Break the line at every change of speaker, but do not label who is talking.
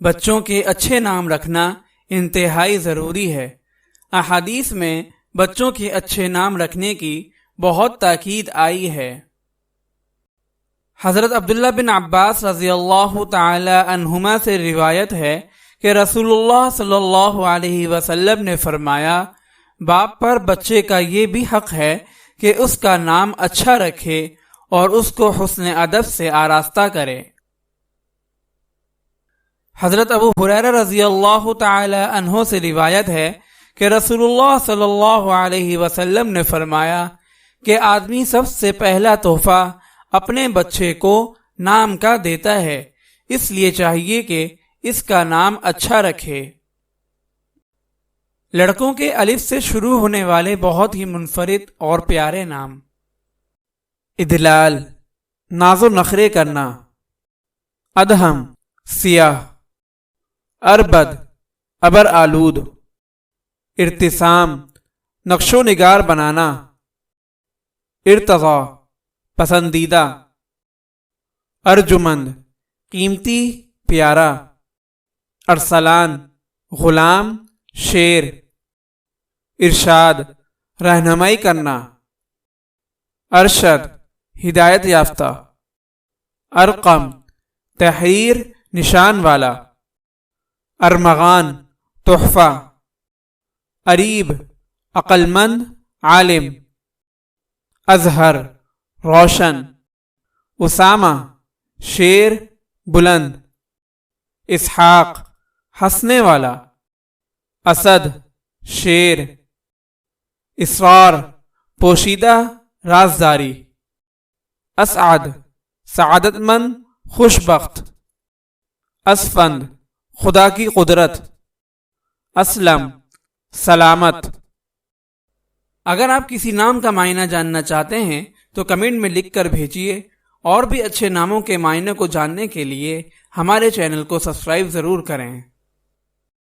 بچوں کے اچھے نام رکھنا انتہائی ضروری ہے۔ احادیث میں بچوں کے اچھے نام رکھنے کی بہت تاکید آئی ہے۔ حضرت عبداللہ بن عباس رضی اللہ تعالی عنہما سے روایت ہے کہ رسول اللہ صلی اللہ علیہ وسلم نے فرمایا، باپ پر بچے کا یہ بھی حق ہے کہ اس کا نام اچھا رکھے اور اس کو حسن ادب سے آراستہ کرے۔ حضرت ابو ہریرہ رضی اللہ تعالی عنہ سے روایت ہے کہ رسول اللہ صلی اللہ علیہ وسلم نے فرمایا کہ آدمی سب سے پہلا تحفہ اپنے بچے کو نام کا دیتا ہے، اس لیے چاہیے کہ اس کا نام اچھا رکھے۔ لڑکوں کے الف سے شروع ہونے والے بہت ہی منفرد اور پیارے نام: ادلال، ناز و نخرے کرنا، ادہم، سیاہ، اربد، ابر آلود، ارتسام، نقش و نگار بنانا، ارتضا، پسندیدہ، ارجمند، قیمتی، پیارا، ارسلان، غلام، شیر، ارشاد، رہنمائی کرنا، ارشد، ہدایت یافتہ، ارقم، تحریر، نشان والا، ارمغان، تحفہ، اریب، عقلمند، عالم، ازہر، روشن، اسامہ، شیر، بلند، اسحاق، ہنسنے والا، اسد، شیر، اسرار، پوشیدہ، رازداری، اسعد، سعادت مند، خوش بخت، اسفند، خدا کی قدرت، اسلم، سلامت۔ اگر آپ کسی نام کا معنی جاننا چاہتے ہیں تو کمنٹ میں لکھ کر بھیجیے، اور بھی اچھے ناموں کے معنی کو جاننے کے لیے ہمارے چینل کو سبسکرائب ضرور کریں۔